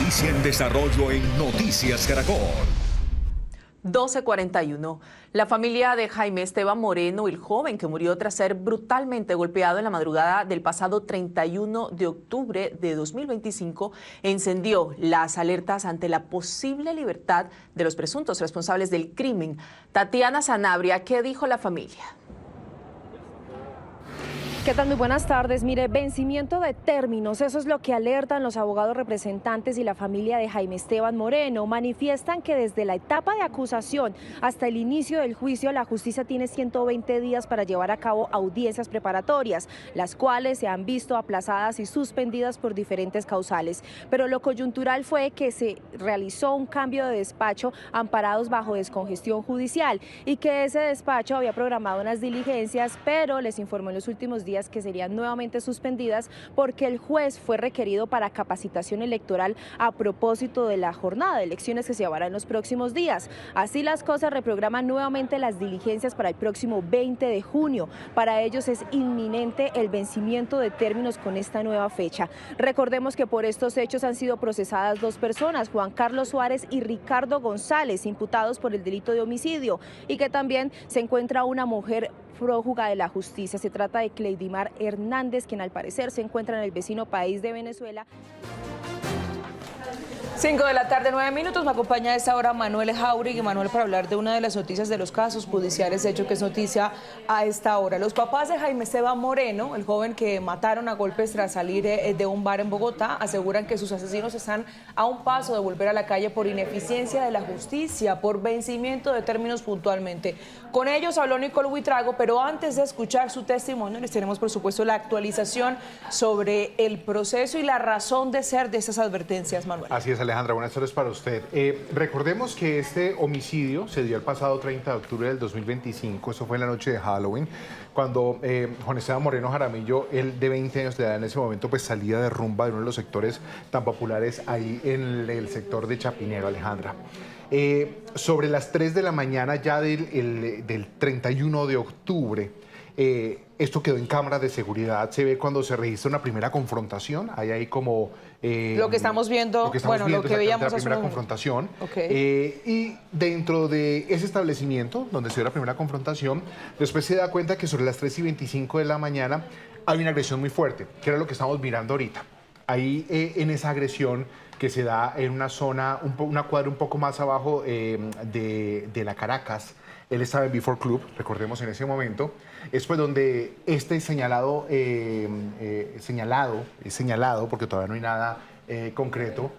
Noticia en desarrollo en Noticias Caracol. 12:41. La familia de Jaime Esteban Moreno, el joven que murió tras ser brutalmente golpeado en la madrugada del pasado 31 de octubre de 2025, encendió las alertas ante la posible libertad de los presuntos responsables del crimen. Tatiana Sanabria, ¿qué dijo la familia? ¿Qué tal? Muy buenas tardes. Mire, vencimiento de términos, eso es lo que alertan los abogados representantes y la familia de Jaime Esteban Moreno. Manifiestan que desde la etapa de acusación hasta el inicio del juicio, la justicia tiene 120 días para llevar a cabo audiencias preparatorias, las cuales se han visto aplazadas y suspendidas por diferentes causales. Pero lo coyuntural fue que se realizó un cambio de despacho amparados bajo descongestión judicial y que ese despacho había programado unas diligencias, pero les informó en los últimos días que serían nuevamente suspendidas porque el juez fue requerido para capacitación electoral a propósito de la jornada de elecciones que se llevará en los próximos días. Así las cosas, reprograman nuevamente las diligencias para el próximo 20 de junio. Para ellos es inminente el vencimiento de términos con esta nueva fecha. Recordemos que por estos hechos han sido procesadas dos personas, Juan Carlos Suárez y Ricardo González, imputados por el delito de homicidio, y que también se encuentra una mujer prófuga de la justicia. Se trata de Cleidimar Hernández, quien al parecer se encuentra en el vecino país de Venezuela. 5 de la tarde, 9 minutos. Me acompaña a esta hora Manuel Jauregui. Manuel, para hablar de una de las noticias de los casos judiciales, de hecho que es noticia a esta hora. Los papás de Jaime Esteban Moreno, el joven que mataron a golpes tras salir de un bar en Bogotá, aseguran que sus asesinos están a un paso de volver a la calle por ineficiencia de la justicia, por vencimiento de términos puntualmente. Con ellos habló Nicole Buitrago, pero antes de escuchar su testimonio, les tenemos por supuesto la actualización sobre el proceso y la razón de ser de esas advertencias, Manuel. Así es, Alejandra, buenas tardes para usted. Recordemos que este homicidio se dio el pasado 30 de octubre del 2025, eso fue en la noche de Halloween, cuando Juan Esteban Moreno Jaramillo, él de 20 años de edad en ese momento, pues salía de rumba de uno de los sectores tan populares ahí en el sector de Chapinero, Alejandra. Sobre las 3 de la mañana ya del 31 de octubre, esto quedó en cámaras de seguridad, se ve cuando se registra una primera confrontación, hay ahí como... lo que estamos viendo, lo que veíamos la primera confrontación. Okay. Y dentro de ese establecimiento, donde se dio la primera confrontación, después se da cuenta que sobre las 3:25 de la mañana hay una agresión muy fuerte, que era lo que estamos mirando ahorita. Ahí en esa agresión que se da en una zona, una cuadra un poco más abajo de la Caracas. Él estaba en Before Club, recordemos en ese momento. Es pues donde este señalado, porque todavía no hay nada concreto,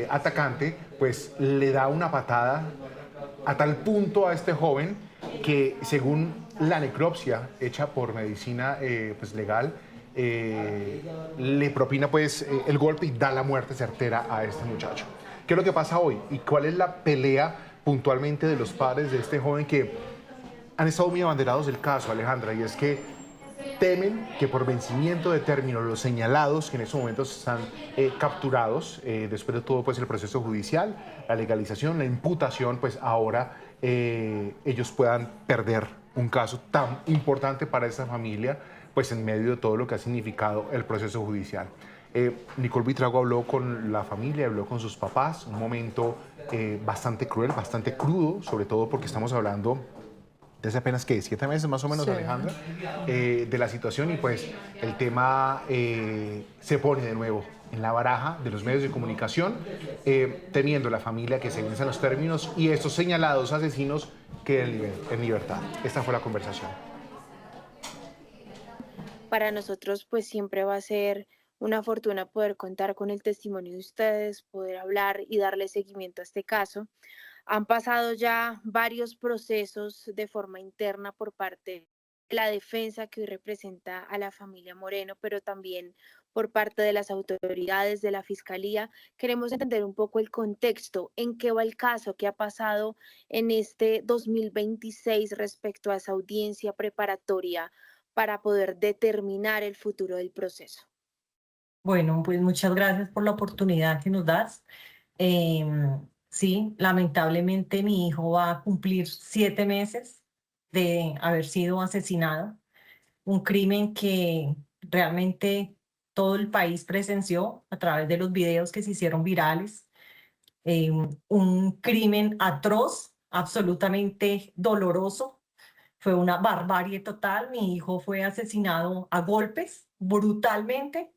atacante, pues le da una patada a tal punto a este joven que, según la necropsia hecha por medicina pues legal, le propina pues el golpe y da la muerte certera a este muchacho. ¿Qué es lo que pasa hoy? ¿Y cuál es la pelea puntualmente de los padres de este joven que han estado muy abanderados del caso, Alejandra? Y es que temen que por vencimiento de términos los señalados, que en estos momentos están capturados, después de todo pues el proceso judicial, la legalización, la imputación, pues ahora ellos puedan perder un caso tan importante para esta familia, pues en medio de todo lo que ha significado el proceso judicial. Nicole Buitrago habló con la familia, habló con sus papás, un momento bastante cruel, bastante crudo, sobre todo porque estamos hablando desde apenas, ¿qué? 7 meses más o menos, sí, Alejandra, de la situación, y pues el tema se pone de nuevo en la baraja de los medios de comunicación, temiendo la familia que se venzan los términos y estos señalados asesinos queden en libertad. Esta fue la conversación. Para nosotros pues siempre va a ser una fortuna poder contar con el testimonio de ustedes, poder hablar y darle seguimiento a este caso. Han pasado ya varios procesos de forma interna por parte de la defensa que hoy representa a la familia Moreno, pero también por parte de las autoridades de la Fiscalía. Queremos entender un poco el contexto, en qué va el caso, qué ha pasado en este 2026 respecto a esa audiencia preparatoria para poder determinar el futuro del proceso. Bueno, pues muchas gracias por la oportunidad que nos das. Sí, lamentablemente mi hijo va a cumplir 7 meses de haber sido asesinado. Un crimen que realmente todo el país presenció a través de los videos que se hicieron virales. Un crimen atroz, absolutamente doloroso. Fue una barbarie total. Mi hijo fue asesinado a golpes, brutalmente,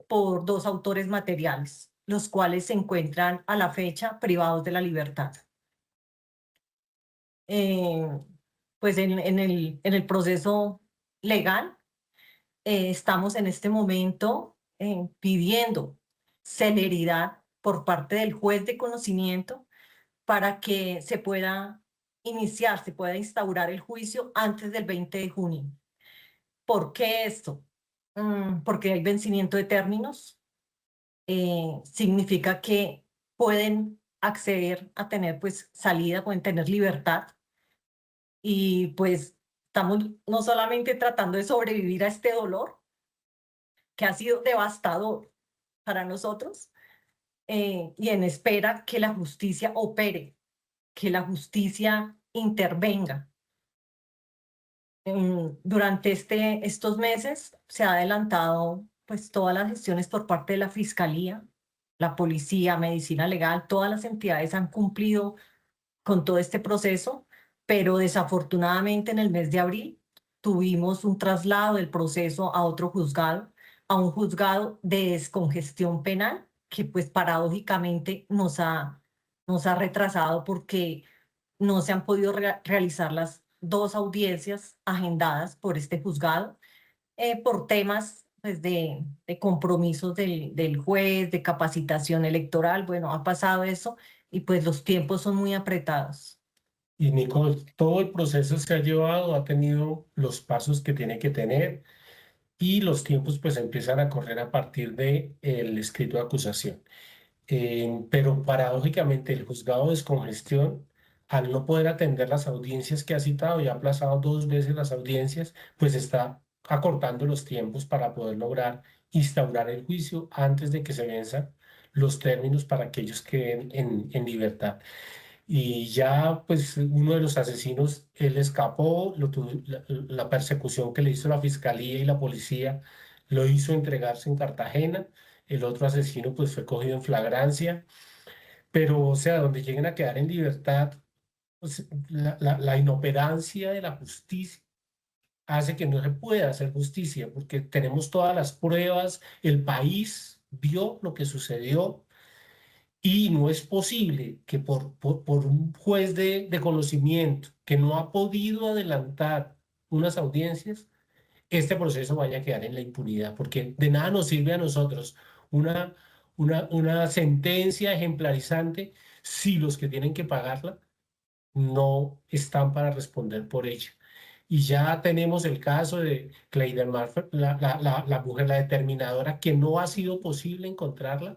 por dos autores materiales, los cuales se encuentran a la fecha privados de la libertad. Pues en el proceso legal, estamos en este momento pidiendo celeridad por parte del juez de conocimiento para que se pueda iniciar, se pueda instaurar el juicio antes del 20 de junio. ¿Por qué esto? Porque hay vencimiento de términos. Significa que pueden acceder a tener pues salida, pueden tener libertad. Y pues estamos no solamente tratando de sobrevivir a este dolor, que ha sido devastador para nosotros, y en espera que la justicia opere, que la justicia intervenga. Durante estos meses se ha adelantado pues todas las gestiones por parte de la Fiscalía, la Policía, Medicina Legal, todas las entidades han cumplido con todo este proceso, pero desafortunadamente en el mes de abril tuvimos un traslado del proceso a otro juzgado, a un juzgado de descongestión penal, que pues paradójicamente nos ha retrasado porque no se han podido realizar las dos audiencias agendadas por este juzgado por temas pues, de compromisos del juez, de capacitación electoral. Bueno, ha pasado eso y pues los tiempos son muy apretados. Y Nicole, todo el proceso se ha llevado, ha tenido los pasos que tiene que tener y los tiempos pues empiezan a correr a partir del escrito de acusación. Pero paradójicamente el juzgado de descongestión, al no poder atender las audiencias que ha citado y ha aplazado 2 veces las audiencias, pues está acortando los tiempos para poder lograr instaurar el juicio antes de que se venzan los términos para que ellos queden en libertad. Y ya, pues, uno de los asesinos, él escapó, la persecución que le hizo la fiscalía y la policía lo hizo entregarse en Cartagena. El otro asesino, pues, fue cogido en flagrancia. Pero, o sea, donde lleguen a quedar en libertad, pues, la inoperancia de la justicia hace que no se pueda hacer justicia, porque tenemos todas las pruebas, el país vio lo que sucedió. Y no es posible que por un juez de conocimiento que no ha podido adelantar unas audiencias, este proceso vaya a quedar en la impunidad, porque de nada nos sirve a nosotros una sentencia ejemplarizante si los que tienen que pagarla no están para responder por ella. Y ya tenemos el caso de Cleider Marfer, la mujer, la determinadora, que no ha sido posible encontrarla.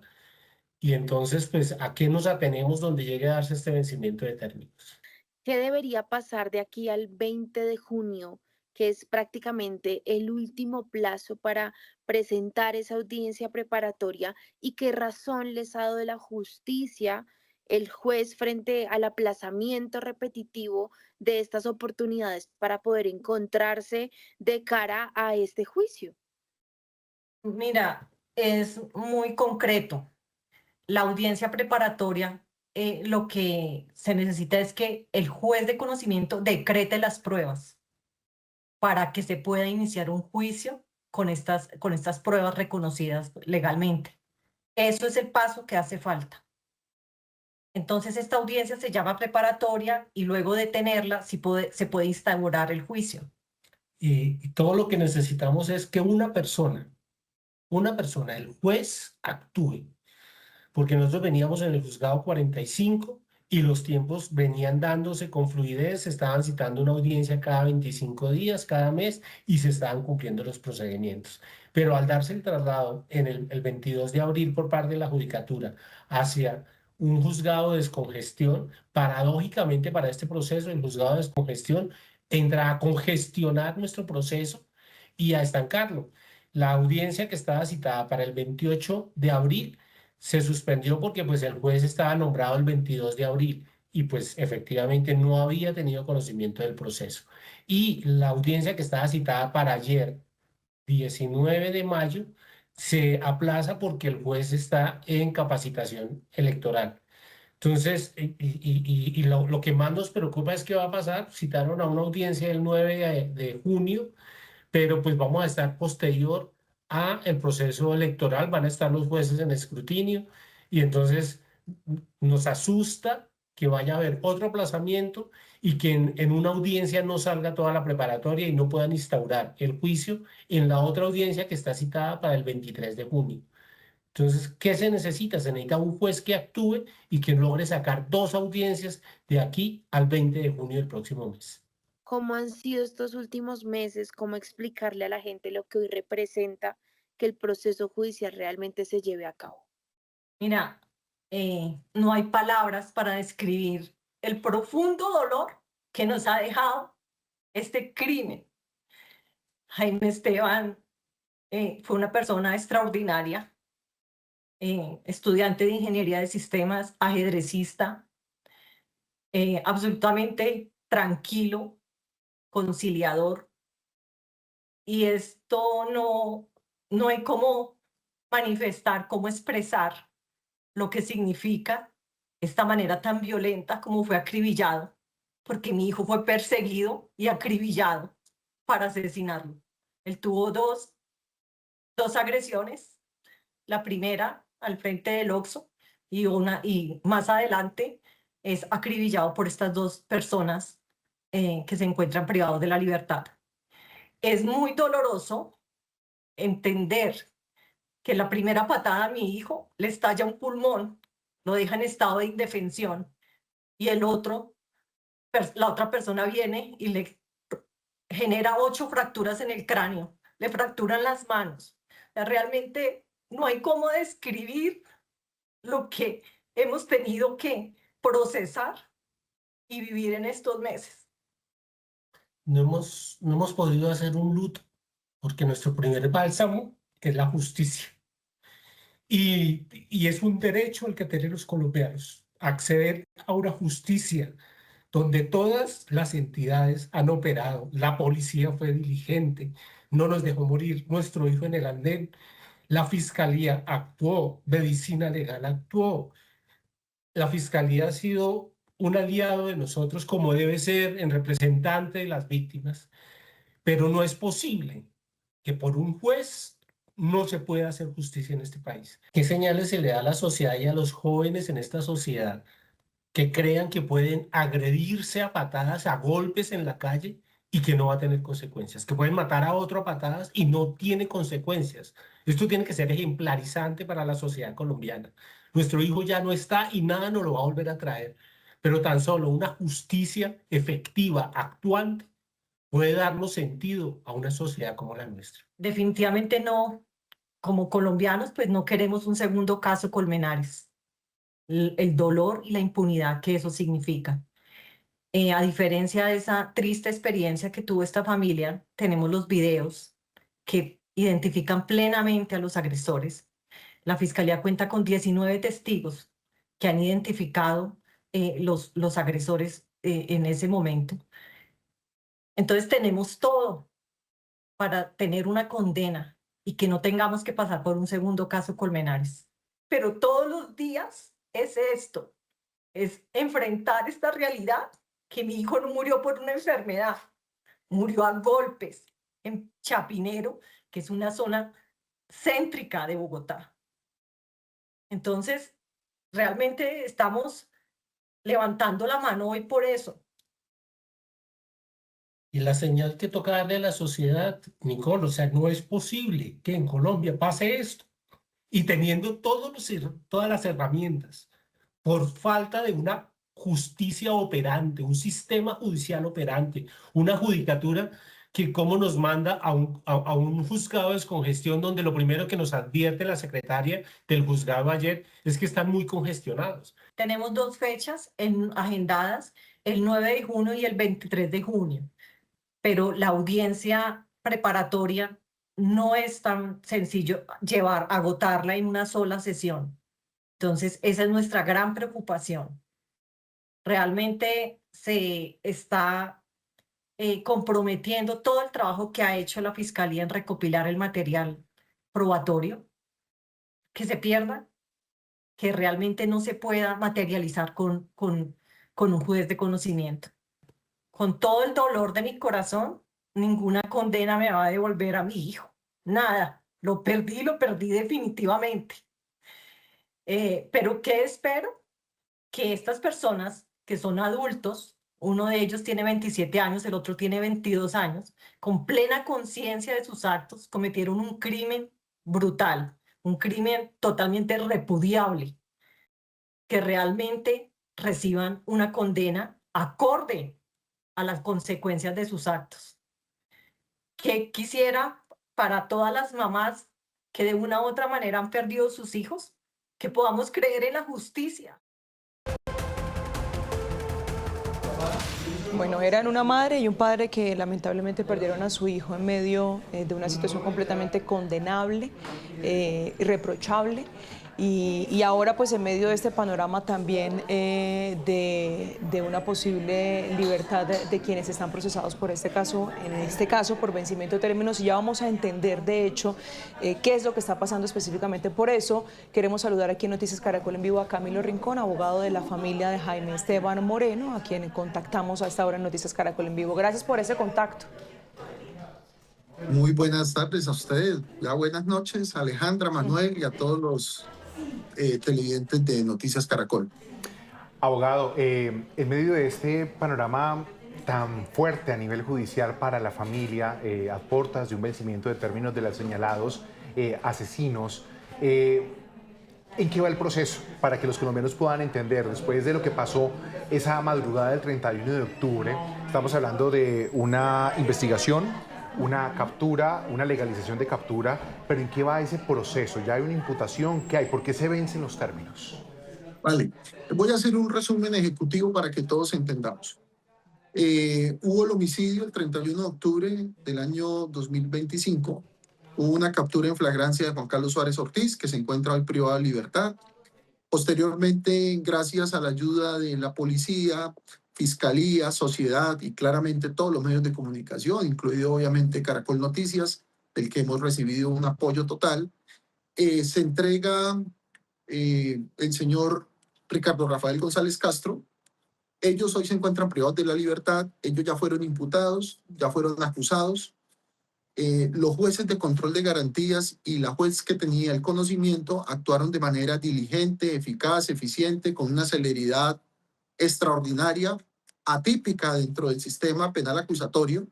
Y entonces, pues, ¿a qué nos atenemos donde llegue a darse este vencimiento de términos? ¿Qué debería pasar de aquí al 20 de junio, que es prácticamente el último plazo para presentar esa audiencia preparatoria? ¿Y qué razón les ha dado de la justicia el juez frente al aplazamiento repetitivo de estas oportunidades para poder encontrarse de cara a este juicio? Mira, es muy concreto. La audiencia preparatoria, lo que se necesita es que el juez de conocimiento decrete las pruebas para que se pueda iniciar un juicio con estas pruebas reconocidas legalmente. Eso es el paso que hace falta. Entonces, esta audiencia se llama preparatoria y luego de tenerla se puede instaurar el juicio. Y todo lo que necesitamos es que una persona, el juez, actúe. Porque nosotros veníamos en el juzgado 45 y los tiempos venían dándose con fluidez, se estaban citando una audiencia cada 25 días, cada mes, y se estaban cumpliendo los procedimientos. Pero al darse el traslado en el 22 de abril por parte de la Judicatura hacia un juzgado de descongestión, paradójicamente para este proceso, el juzgado de descongestión entra a congestionar nuestro proceso y a estancarlo. La audiencia que estaba citada para el 28 de abril se suspendió porque pues el juez estaba nombrado el 22 de abril y pues efectivamente no había tenido conocimiento del proceso. Y la audiencia que estaba citada para ayer, 19 de mayo, se aplaza porque el juez está en capacitación electoral. Entonces, lo que más nos preocupa es qué va a pasar. Citaron a una audiencia el 9 de junio, pero pues vamos a estar posterior a el proceso electoral, van a estar los jueces en escrutinio y entonces nos asusta que vaya a haber otro aplazamiento y que en una audiencia no salga toda la preparatoria y no puedan instaurar el juicio en la otra audiencia que está citada para el 23 de junio. Entonces, ¿qué se necesita? Se necesita un juez que actúe y que logre sacar 2 audiencias de aquí al 20 de junio del próximo mes. ¿Cómo han sido estos últimos meses? ¿Cómo explicarle a la gente lo que hoy representa que el proceso judicial realmente se lleve a cabo? Mira, no hay palabras para describir el profundo dolor que nos ha dejado este crimen. Jaime Esteban fue una persona extraordinaria, estudiante de ingeniería de sistemas, ajedrecista, absolutamente tranquilo, conciliador. Y esto no hay cómo manifestar, cómo expresar lo que significa esta manera tan violenta como fue acribillado, porque mi hijo fue perseguido y acribillado para asesinarlo. Él tuvo dos agresiones, la primera al frente del Oxxo y más adelante es acribillado por estas 2 personas que se encuentran privados de la libertad. Es muy doloroso entender que la primera patada a mi hijo le estalla un pulmón, lo deja en estado de indefensión, y la otra persona viene y le genera 8 fracturas en el cráneo, le fracturan las manos. Realmente no hay cómo describir lo que hemos tenido que procesar y vivir en estos meses. No hemos podido hacer un luto porque nuestro primer bálsamo es la justicia. Y es un derecho el que tienen los colombianos, acceder a una justicia donde todas las entidades han operado. La policía fue diligente, no nos dejó morir nuestro hijo en el andén. La fiscalía actuó, medicina legal actuó. La fiscalía ha sido un aliado de nosotros como debe ser en representante de las víctimas, pero no es posible que por un juez no se pueda hacer justicia en este país. ¿Qué señales se le da a la sociedad y a los jóvenes en esta sociedad que crean que pueden agredirse a patadas, a golpes en la calle y que no va a tener consecuencias? Que pueden matar a otro a patadas y no tiene consecuencias. Esto tiene que ser ejemplarizante para la sociedad colombiana. Nuestro hijo ya no está y nada nos lo va a volver a traer, pero tan solo una justicia efectiva, actuante, puede darnos sentido a una sociedad como la nuestra. Definitivamente no, como colombianos, pues no queremos un segundo caso Colmenares. El dolor y la impunidad que eso significa. A diferencia de esa triste experiencia que tuvo esta familia, tenemos los videos que identifican plenamente a los agresores. La fiscalía cuenta con 19 testigos que han identificado los agresores en ese momento. Entonces tenemos todo para tener una condena y que no tengamos que pasar por un segundo caso Colmenares. Pero todos los días es esto, es enfrentar esta realidad, que mi hijo no murió por una enfermedad, murió a golpes en Chapinero, que es una zona céntrica de Bogotá. Entonces, realmente estamos levantando la mano hoy por eso. Y la señal que toca darle a la sociedad, Nicole, o sea, no es posible que en Colombia pase esto y teniendo todas las herramientas, por falta de una justicia operante, un sistema judicial operante, una judicatura que como nos manda a un juzgado de descongestión donde lo primero que nos advierte la secretaria del juzgado ayer es que están muy congestionados. Tenemos 2 fechas agendadas, el 9 de junio y el 23 de junio, pero la audiencia preparatoria no es tan sencillo agotarla en una sola sesión. Entonces, esa es nuestra gran preocupación. Realmente se está comprometiendo todo el trabajo que ha hecho la Fiscalía en recopilar el material probatorio que se pierda, que realmente no se pueda materializar con un juez de conocimiento. Con todo el dolor de mi corazón, ninguna condena me va a devolver a mi hijo. Nada. Lo perdí definitivamente. Pero ¿qué espero? Que estas personas que son adultos, uno de ellos tiene 27 años, el otro tiene 22 años, con plena conciencia de sus actos, cometieron un crimen brutal, un crimen totalmente repudiable, que realmente reciban una condena acorde a las consecuencias de sus actos. Que quisiera para todas las mamás que de una u otra manera han perdido sus hijos, que podamos creer en la justicia. Bueno, eran una madre y un padre que lamentablemente perdieron a su hijo en medio de una situación completamente condenable, irreprochable. Y ahora pues en medio de este panorama también de una posible libertad de quienes están procesados por este caso, en este caso por vencimiento de términos, y ya vamos a entender de hecho qué es lo que está pasando específicamente. Por eso queremos saludar aquí en Noticias Caracol en vivo a Camilo Rincón, abogado de la familia de Jaime Esteban Moreno, a quien contactamos a esta hora en Noticias Caracol en vivo. Gracias por ese contacto. Muy buenas tardes a ustedes, ya buenas noches, Alejandra, Manuel y a todos los televidentes de Noticias Caracol. Abogado, en medio de este panorama tan fuerte a nivel judicial para la familia, a puertas de un vencimiento de términos de los señalados asesinos, ¿en qué va el proceso? Para que los colombianos puedan entender, después de lo que pasó esa madrugada del 31 de octubre, estamos hablando de una investigación, una captura, una legalización de captura, pero ¿en qué va ese proceso? ¿Ya hay una imputación? ¿Qué hay? ¿Por qué se vencen los términos? Vale, voy a hacer un resumen ejecutivo para que todos entendamos. Hubo el homicidio el 31 de octubre del año 2025. Hubo una captura en flagrancia de Juan Carlos Suárez Ortiz, que se encuentra hoy privado de libertad. Posteriormente, gracias a la ayuda de la policía, Fiscalía, sociedad y claramente todos los medios de comunicación, incluido obviamente Caracol Noticias, del que hemos recibido un apoyo total, se entrega el señor Ricardo Rafael González Castro. Ellos hoy se encuentran privados de la libertad, ellos ya fueron imputados, ya fueron acusados. Los jueces de control de garantías y la juez que tenía el conocimiento actuaron de manera diligente, eficaz, eficiente, con una celeridad extraordinaria, atípica dentro del sistema penal acusatorio,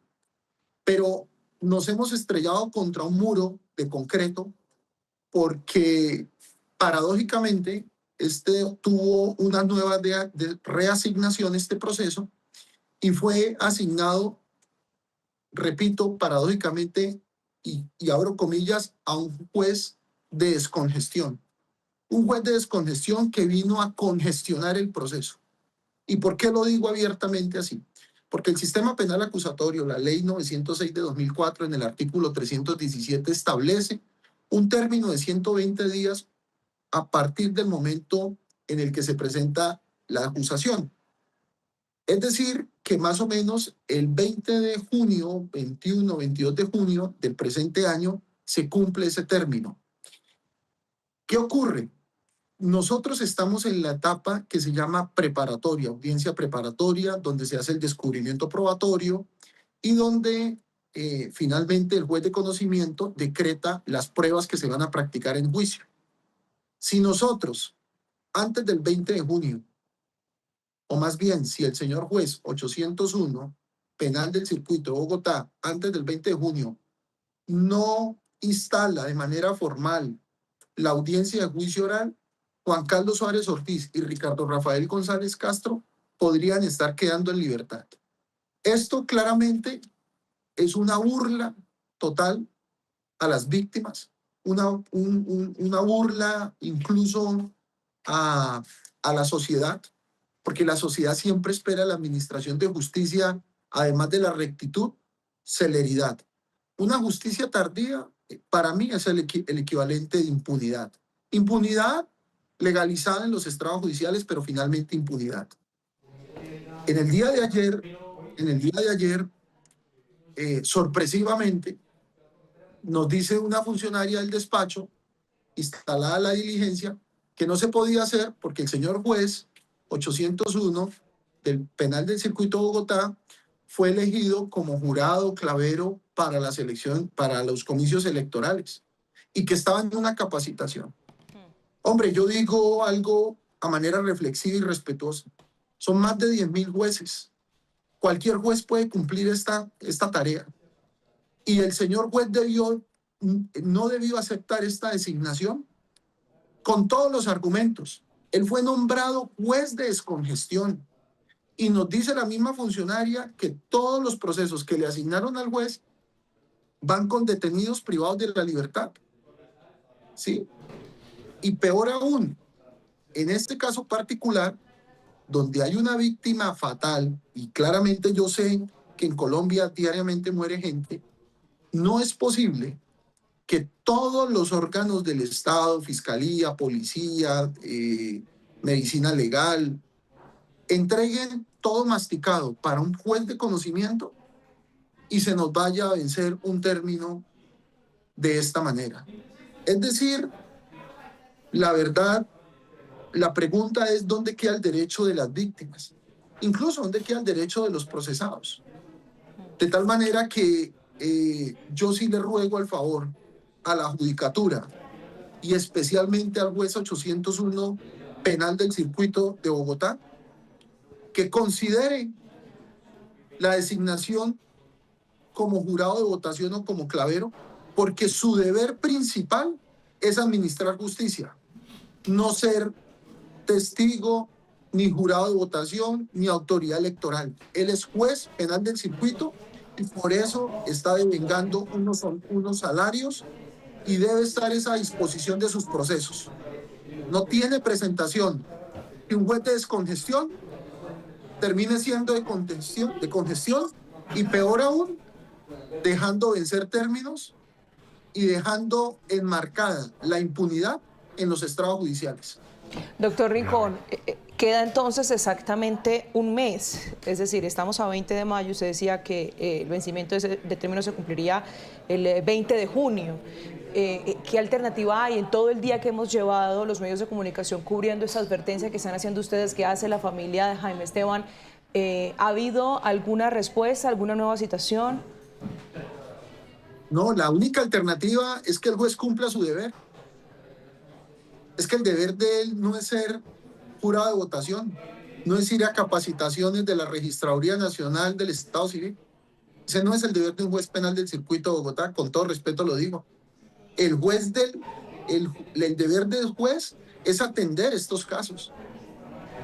pero nos hemos estrellado contra un muro de concreto porque paradójicamente tuvo una nueva de reasignación este proceso y fue asignado, repito, paradójicamente, y abro comillas, a un juez de descongestión. Un juez de descongestión que vino a congestionar el proceso. ¿Y por qué lo digo abiertamente así? Porque el sistema penal acusatorio, la ley 906 de 2004, en el artículo 317, establece un término de 120 días a partir del momento en el que se presenta la acusación. Es decir, que más o menos el 20 de junio, 21, 22 de junio del presente año, se cumple ese término. ¿Qué ocurre? Nosotros estamos en la etapa que se llama preparatoria, audiencia preparatoria, donde se hace el descubrimiento probatorio y donde finalmente el juez de conocimiento decreta las pruebas que se van a practicar en juicio. Si nosotros, antes del 20 de junio, o más bien, si el señor juez 801, penal del circuito de Bogotá, antes del 20 de junio, no instala de manera formal la audiencia de juicio oral, Juan Carlos Suárez Ortiz y Ricardo Rafael González Castro podrían estar quedando en libertad. Esto claramente es una burla total a las víctimas, una burla incluso a la sociedad, porque la sociedad siempre espera la administración de justicia, además de la rectitud, celeridad. Una justicia tardía, para mí, es el equivalente de impunidad. Impunidad legalizada en los estrados judiciales, pero finalmente impunidad. En el día de ayer, sorpresivamente, nos dice una funcionaria del despacho instalada la diligencia, que no se podía hacer porque el señor juez 801 del Penal del Circuito de Bogotá fue elegido como jurado clavero para la selección, para los comicios electorales, y que estaba en una capacitación. Hombre, yo digo algo a manera reflexiva y respetuosa. Son más de 10.000 jueces. Cualquier juez puede cumplir esta tarea. Y el señor juez no debió aceptar esta designación con todos los argumentos. Él fue nombrado juez de descongestión. Y nos dice la misma funcionaria que todos los procesos que le asignaron al juez van con detenidos privados de la libertad. ¿Sí? Y peor aún, en este caso particular, donde hay una víctima fatal, y claramente yo sé que en Colombia diariamente muere gente, no es posible que todos los órganos del Estado, Fiscalía, Policía, Medicina Legal, entreguen todo masticado para un juez de conocimiento y se nos vaya a vencer un término de esta manera. Es decir, la verdad, la pregunta es ¿dónde queda el derecho de las víctimas? Incluso ¿dónde queda el derecho de los procesados? De tal manera que yo sí le ruego al favor a la Judicatura y especialmente al juez 801 Penal del Circuito de Bogotá que considere la designación como jurado de votación o como clavero, porque su deber principal es administrar justicia, no ser testigo, ni jurado de votación, ni autoridad electoral. Él es juez penal del circuito y por eso está devengando unos salarios y debe estar a esa disposición de sus procesos. No tiene presentación que un juez de descongestión termine siendo de congestión y peor aún, dejando vencer términos y dejando enmarcada la impunidad en los estrados judiciales. Doctor Rincón, queda entonces exactamente un mes, es decir, estamos a 20 de mayo, usted decía que el vencimiento de término se cumpliría el 20 de junio. ¿Qué alternativa hay en todo el día que hemos llevado los medios de comunicación cubriendo esa advertencia que están haciendo ustedes, que hace la familia de Jaime Esteban? ¿Ha habido alguna respuesta, alguna nueva citación? No, la única alternativa es que el juez cumpla su deber. Es que el deber de él no es ser jurado de votación, no es ir a capacitaciones de la Registraduría Nacional del Estado Civil. Ese no es el deber de un juez penal del circuito de Bogotá, con todo respeto lo digo. El deber del juez es atender estos casos.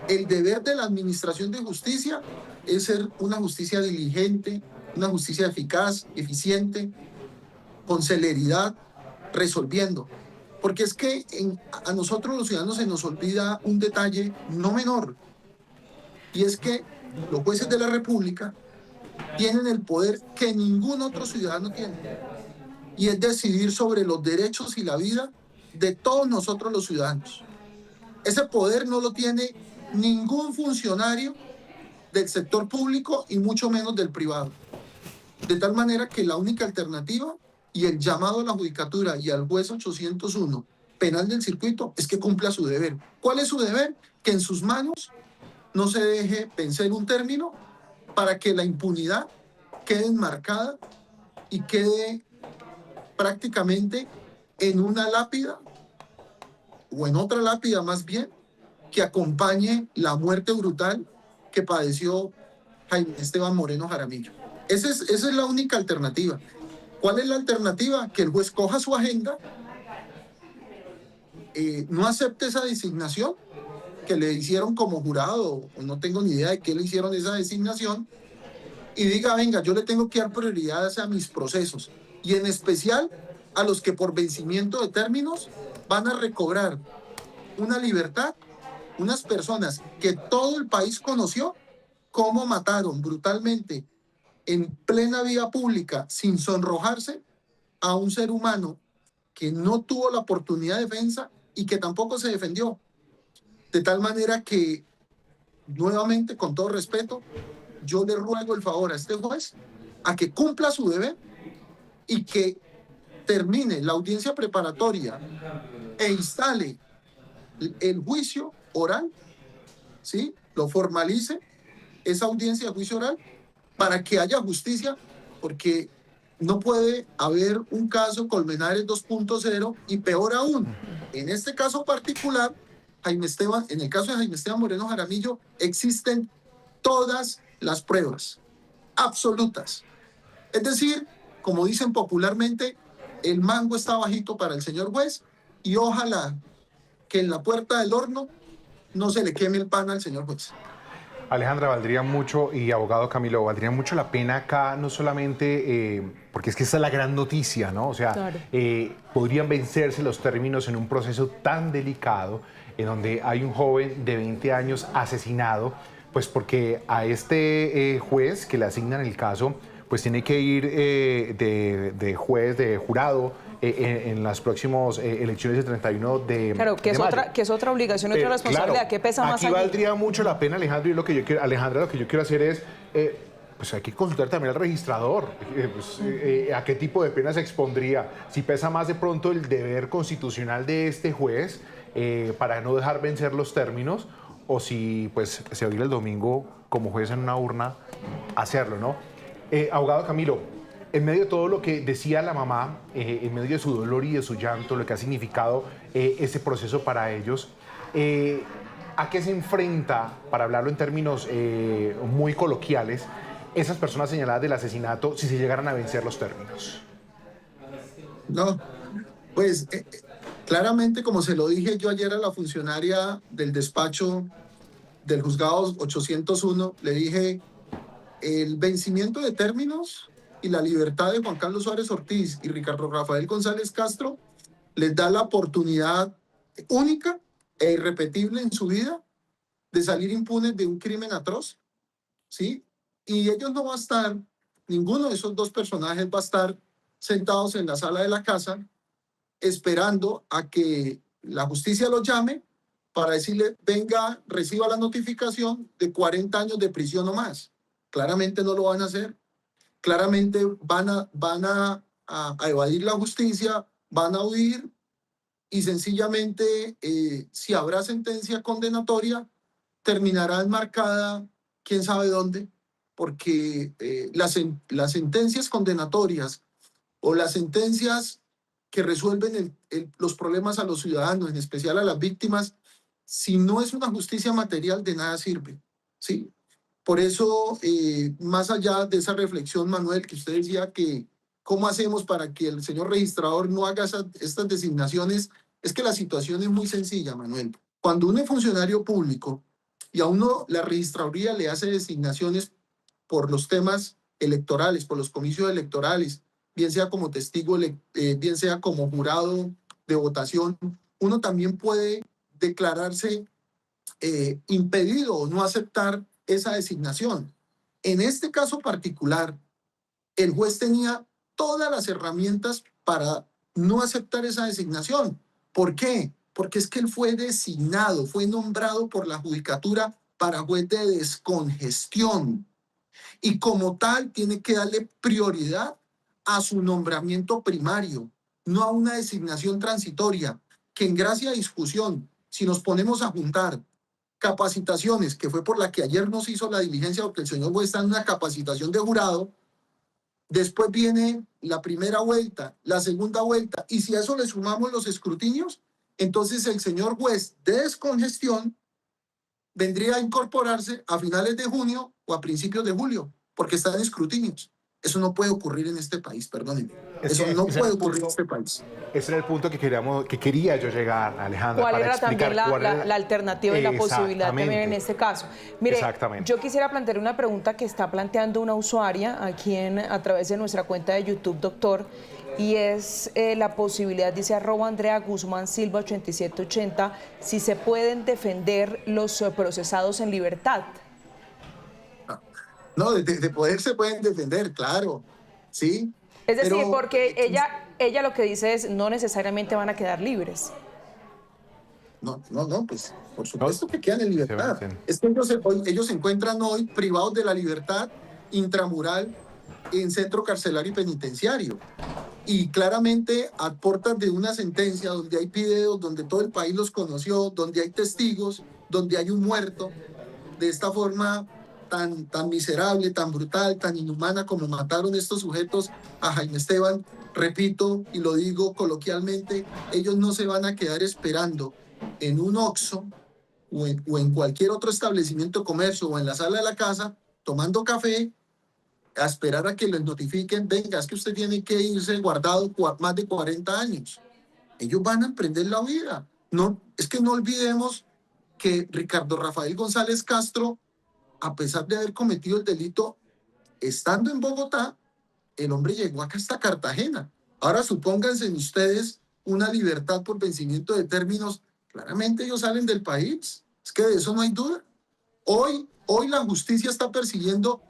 El deber de la administración de justicia es ser una justicia diligente, una justicia eficaz, eficiente, con celeridad, resolviendo. Porque es que a nosotros los ciudadanos se nos olvida un detalle no menor, y es que los jueces de la República tienen el poder que ningún otro ciudadano tiene, y es decidir sobre los derechos y la vida de todos nosotros los ciudadanos. Ese poder no lo tiene ningún funcionario del sector público y mucho menos del privado. De tal manera que la única alternativa y el llamado a la Judicatura y al juez 801 penal del circuito es que cumpla su deber. ¿Cuál es su deber? Que en sus manos no se deje vencer un término para que la impunidad quede enmarcada y quede prácticamente en una lápida o en otra lápida más bien que acompañe la muerte brutal que padeció Jaime Esteban Moreno Jaramillo. Esa es la única alternativa. ¿Cuál es la alternativa? Que el juez coja su agenda, no acepte esa designación que le hicieron como jurado, o no tengo ni idea de qué le hicieron esa designación, y diga, venga, yo le tengo que dar prioridad a mis procesos, y en especial a los que por vencimiento de términos van a recobrar una libertad, unas personas que todo el país conoció cómo mataron brutalmente en plena vía pública, sin sonrojarse, a un ser humano que no tuvo la oportunidad de defensa y que tampoco se defendió. De tal manera que, nuevamente, con todo respeto, yo le ruego el favor a este juez a que cumpla su deber y que termine la audiencia preparatoria e instale el juicio oral, ¿sí? Lo formalice, esa audiencia de juicio oral, para que haya justicia, porque no puede haber un caso Colmenares 2.0 y peor aún, en este caso particular, en el caso de Jaime Esteban Moreno Jaramillo, existen todas las pruebas, absolutas. Es decir, como dicen popularmente, el mango está bajito para el señor juez y ojalá que en la puerta del horno no se le queme el pan al señor juez. Alejandra, valdría mucho, y abogado Camilo, valdría mucho la pena acá, no solamente, porque es que esa es la gran noticia, ¿no? O sea, Claro. Podrían vencerse los términos en un proceso tan delicado, en donde hay un joven de 20 años asesinado, pues porque a este juez que le asignan el caso, pues tiene que ir de juez, de jurado, en las próximas elecciones del 31 de Claro, que es otra obligación, otra responsabilidad. Claro, ¿Qué pesa más aquí allí? valdría mucho la pena, Alejandro, y Alejandra, lo que yo quiero hacer es, pues hay que consultar también al registrador, a qué tipo de pena se expondría, si pesa más de pronto el deber constitucional de este juez para no dejar vencer los términos, o si pues se oye el domingo como juez en una urna hacerlo, ¿no? Abogado Camilo, en medio de todo lo que decía la mamá, en medio de su dolor y de su llanto, lo que ha significado ese proceso para ellos, ¿a qué se enfrenta, para hablarlo en términos muy coloquiales, esas personas señaladas del asesinato si se llegaran a vencer los términos? No, pues claramente, como se lo dije yo ayer a la funcionaria del despacho del juzgado 801, le dije, el vencimiento de términos y la libertad de Juan Carlos Suárez Ortiz y Ricardo Rafael González Castro les da la oportunidad única e irrepetible en su vida de salir impunes de un crimen atroz, ¿sí? Y ellos no van a estar, ninguno de esos dos personajes va a estar sentados en la sala de la casa esperando a que la justicia los llame para decirle, venga, reciba la notificación de 40 años de prisión o más. Claramente no lo van a hacer. Claramente van a evadir la justicia, van a huir y sencillamente, si habrá sentencia condenatoria, terminará enmarcada quién sabe dónde, porque las sentencias condenatorias o las sentencias que resuelven los problemas a los ciudadanos, en especial a las víctimas, si no es una justicia material, de nada sirve, ¿sí? Por eso, más allá de esa reflexión, Manuel, que usted decía que cómo hacemos para que el señor registrador no haga estas designaciones, es que la situación es muy sencilla, Manuel. Cuando uno es funcionario público y a uno la registraduría le hace designaciones por los temas electorales, por los comicios electorales, bien sea como testigo, bien sea como jurado de votación, uno también puede declararse impedido o no aceptar esa designación. En este caso particular, el juez tenía todas las herramientas para no aceptar esa designación. ¿Por qué? Porque es que él fue designado, fue nombrado por la judicatura para juez de descongestión. Y como tal, tiene que darle prioridad a su nombramiento primario, no a una designación transitoria, que en gracia de discusión, si nos ponemos a juntar capacitaciones, que fue por la que ayer nos hizo la diligencia, porque el señor juez está en una capacitación de jurado, después viene la primera vuelta, la segunda vuelta, y si a eso le sumamos los escrutinios, entonces el señor juez de descongestión vendría a incorporarse a finales de junio o a principios de julio, porque está en escrutinios. Eso no puede ocurrir en este país, perdónenme. Eso no puede ocurrir en este país. Ese era el punto que quería yo llegar, Alejandra. ¿Cuál para era también explicar la alternativa y la posibilidad también en este caso? Mire, yo quisiera plantear una pregunta que está planteando una usuaria aquí a través de nuestra cuenta de YouTube, doctor, y es la posibilidad, dice @Andrea Guzmán Silva 8780, si se pueden defender los procesados en libertad. No, de poder se pueden defender, claro, ¿sí? Es decir, porque ella lo que dice es no necesariamente van a quedar libres. No, pues por supuesto que quedan en libertad. Es que ellos se encuentran hoy privados de la libertad intramural en centro carcelario y penitenciario. y claramente a puertas de una sentencia donde hay videos, donde todo el país los conoció, donde hay testigos, donde hay un muerto, de esta forma tan miserable, tan brutal, tan inhumana como mataron estos sujetos a Jaime Esteban, repito y lo digo coloquialmente, ellos no se van a quedar esperando en un Oxxo o en cualquier otro establecimiento de comercio o en la sala de la casa tomando café a esperar a que les notifiquen, venga, es que usted tiene que irse guardado más de 40 años. Ellos van a emprender la vida. No, es que no olvidemos que Ricardo Rafael González Castro, a pesar de haber cometido el delito, estando en Bogotá, el hombre llegó acá hasta Cartagena. Ahora supónganse ustedes una libertad por vencimiento de términos. Claramente ellos salen del país. Es que de eso no hay duda. Hoy la justicia está persiguiendo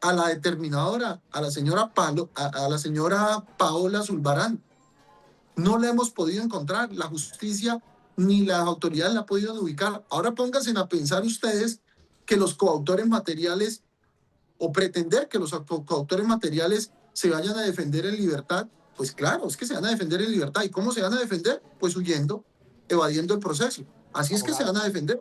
a la determinadora, a la señora Paola Zulbarán. No la hemos podido encontrar. La justicia ni las autoridades la han podido ubicar. Ahora pónganse a pensar ustedes que los coautores materiales o pretender que los coautores materiales se vayan a defender en libertad. Pues claro, es que se van a defender en libertad. ¿Y cómo se van a defender? Pues huyendo, evadiendo el proceso. Así es que se van a defender.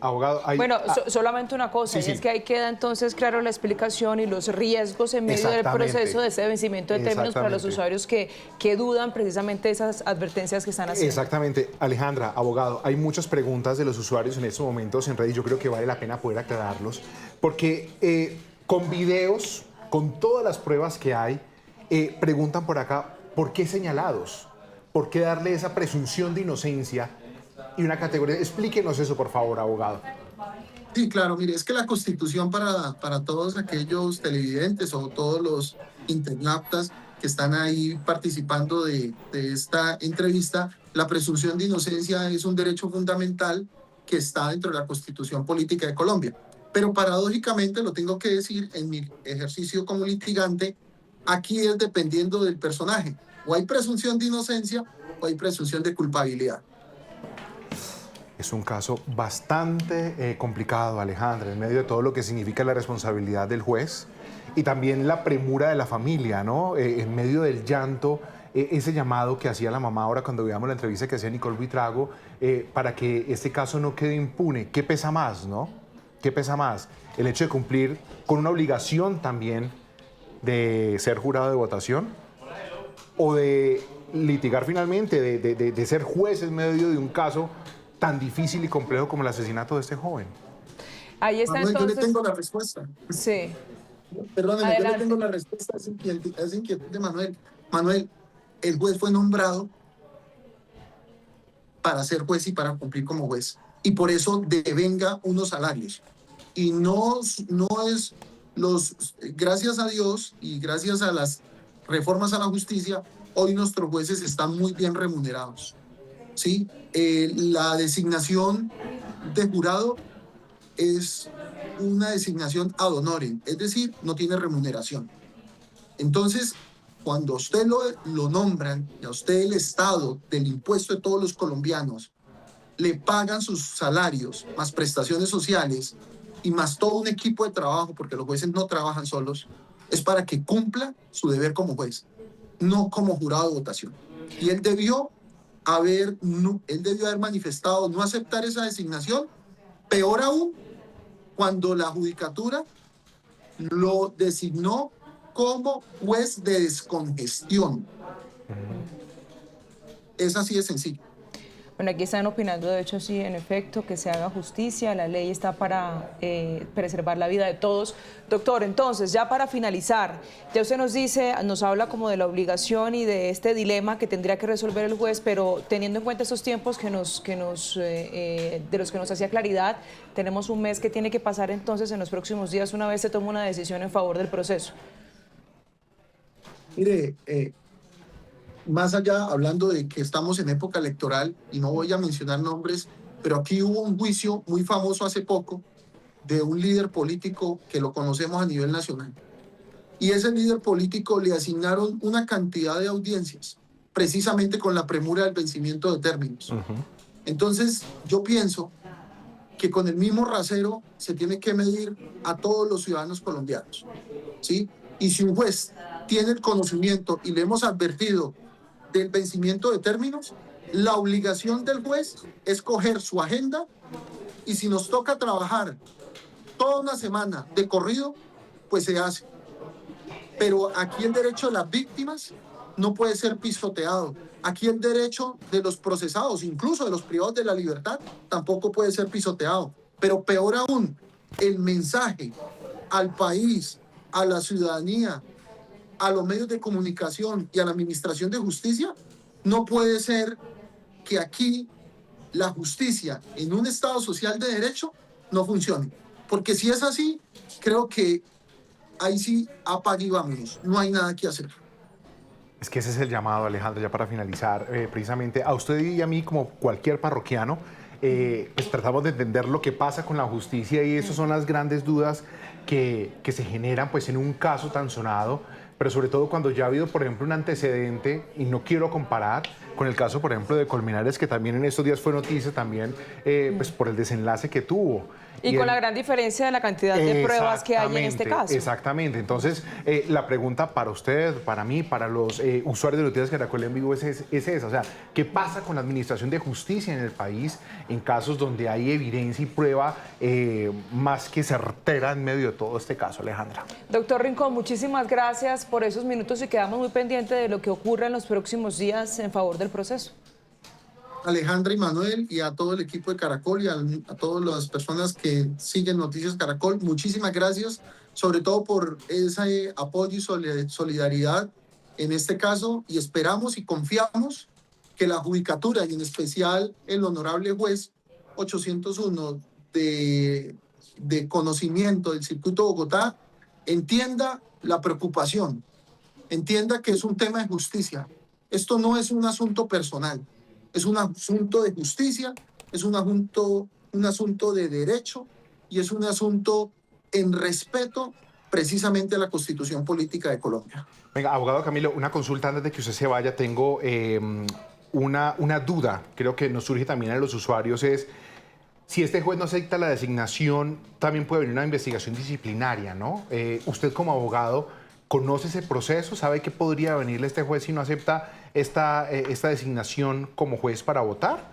Abogado, bueno, solamente una cosa, y es que ahí queda entonces claro la explicación y los riesgos en medio del proceso de ese vencimiento de términos para los usuarios que dudan precisamente de esas advertencias que están haciendo. Exactamente. Alejandra, abogado, hay muchas preguntas de los usuarios en estos momentos en red y yo creo que vale la pena poder aclararlos, porque con videos, con todas las pruebas que hay, preguntan por acá, ¿por qué señalados? ¿Por qué darle esa presunción de inocencia y una categoría? Explíquenos eso, por favor, abogado. Sí, claro, mire, es que la Constitución para todos aquellos televidentes o todos los internautas que están ahí participando de esta entrevista, la presunción de inocencia es un derecho fundamental que está dentro de la Constitución Política de Colombia. Pero paradójicamente, lo tengo que decir, en mi ejercicio como litigante, aquí es dependiendo del personaje. O hay presunción de inocencia o hay presunción de culpabilidad. Es un caso bastante complicado, Alejandra, en medio de todo lo que significa la responsabilidad del juez y también la premura de la familia, ¿no? En medio del llanto, ese llamado que hacía la mamá ahora cuando veíamos la entrevista que hacía Nicole Buitrago, para que este caso no quede impune. ¿Qué pesa más, no? ¿Qué pesa más? El hecho de cumplir con una obligación también de ser jurado de votación o de litigar finalmente, de ser juez en medio de un caso tan difícil y complejo como el asesinato de este joven. Ahí está. Manuel, entonces. Yo le tengo la respuesta. Sí. Perdóneme, yo le tengo la respuesta a esa inquietud de Manuel. Manuel, el juez fue nombrado para ser juez y para cumplir como juez. Y por eso devenga unos salarios. Y no es gracias a Dios y gracias a las reformas a la justicia, hoy nuestros jueces están muy bien remunerados. ¿Sí? La designación de jurado es una designación ad honorem, es decir, no tiene remuneración. Entonces, cuando a usted lo nombran y a usted el Estado del impuesto de todos los colombianos le pagan sus salarios, más prestaciones sociales y más todo un equipo de trabajo, porque los jueces no trabajan solos, es para que cumpla su deber como juez, no como jurado de votación. Y él debió haber manifestado no aceptar esa designación, peor aún, cuando la judicatura lo designó como juez de descongestión. Es así de sencillo. Bueno, aquí están opinando, de hecho, sí, en efecto, que se haga justicia, la ley está para preservar la vida de todos. Doctor, entonces, ya para finalizar, ya usted nos dice, nos habla como de la obligación y de este dilema que tendría que resolver el juez, pero teniendo en cuenta estos tiempos de los que nos hacía claridad, tenemos un mes que tiene que pasar entonces en los próximos días una vez se toma una decisión en favor del proceso. Mire, más allá, hablando de que estamos en época electoral, y no voy a mencionar nombres, pero aquí hubo un juicio muy famoso hace poco de un líder político que lo conocemos a nivel nacional. Y ese líder político le asignaron una cantidad de audiencias, precisamente con la premura del vencimiento de términos. Entonces, yo pienso que con el mismo rasero se tiene que medir a todos los ciudadanos colombianos, ¿sí? Y si un juez tiene el conocimiento y le hemos advertido del vencimiento de términos, la obligación del juez es coger su agenda y si nos toca trabajar toda una semana de corrido, pues se hace. Pero aquí el derecho de las víctimas no puede ser pisoteado. Aquí el derecho de los procesados, incluso de los privados de la libertad, tampoco puede ser pisoteado. Pero peor aún, el mensaje al país, a la ciudadanía, a los medios de comunicación y a la administración de justicia, no puede ser que aquí la justicia en un Estado social de derecho no funcione. Porque si es así, creo que ahí sí apague y vámonos. No hay nada que hacer. Es que ese es el llamado, Alejandra, ya para finalizar, precisamente a usted y a mí, como cualquier parroquiano, pues tratamos de entender lo que pasa con la justicia y esas son las grandes dudas que se generan pues, en un caso tan sonado, pero sobre todo cuando ya ha habido, por ejemplo, un antecedente, y no quiero comparar con el caso, por ejemplo, de Colmenares, que también en estos días fue noticia también pues, por el desenlace que tuvo. Y con la gran diferencia de la cantidad de pruebas que hay en este caso. Exactamente. Entonces, la pregunta para usted, para mí, para los usuarios de Noticias Caracol en Vivo es esa. O sea, ¿qué pasa con la administración de justicia en el país en casos donde hay evidencia y prueba más que certera en medio de todo este caso, Alejandra? Doctor Rincón, muchísimas gracias por esos minutos y quedamos muy pendientes de lo que ocurra en los próximos días en favor del proceso. Alejandra y Manuel y a todo el equipo de Caracol y a todas las personas que siguen Noticias Caracol, muchísimas gracias, sobre todo por ese apoyo y solidaridad en este caso, y esperamos y confiamos que la judicatura y en especial el honorable juez 801 de conocimiento del Circuito de Bogotá entienda la preocupación, entienda que es un tema de justicia. Esto no es un asunto personal. Es un asunto de justicia, es un asunto de derecho y es un asunto en respeto precisamente a la Constitución Política de Colombia. Venga, abogado Camilo, una consulta antes de que usted se vaya. Tengo una duda, creo que nos surge también a los usuarios, es si este juez no acepta la designación, también puede venir una investigación disciplinaria, ¿no? Usted como abogado, ¿conoce ese proceso? ¿Sabe qué podría venirle este juez si no acepta esta designación como juez para votar?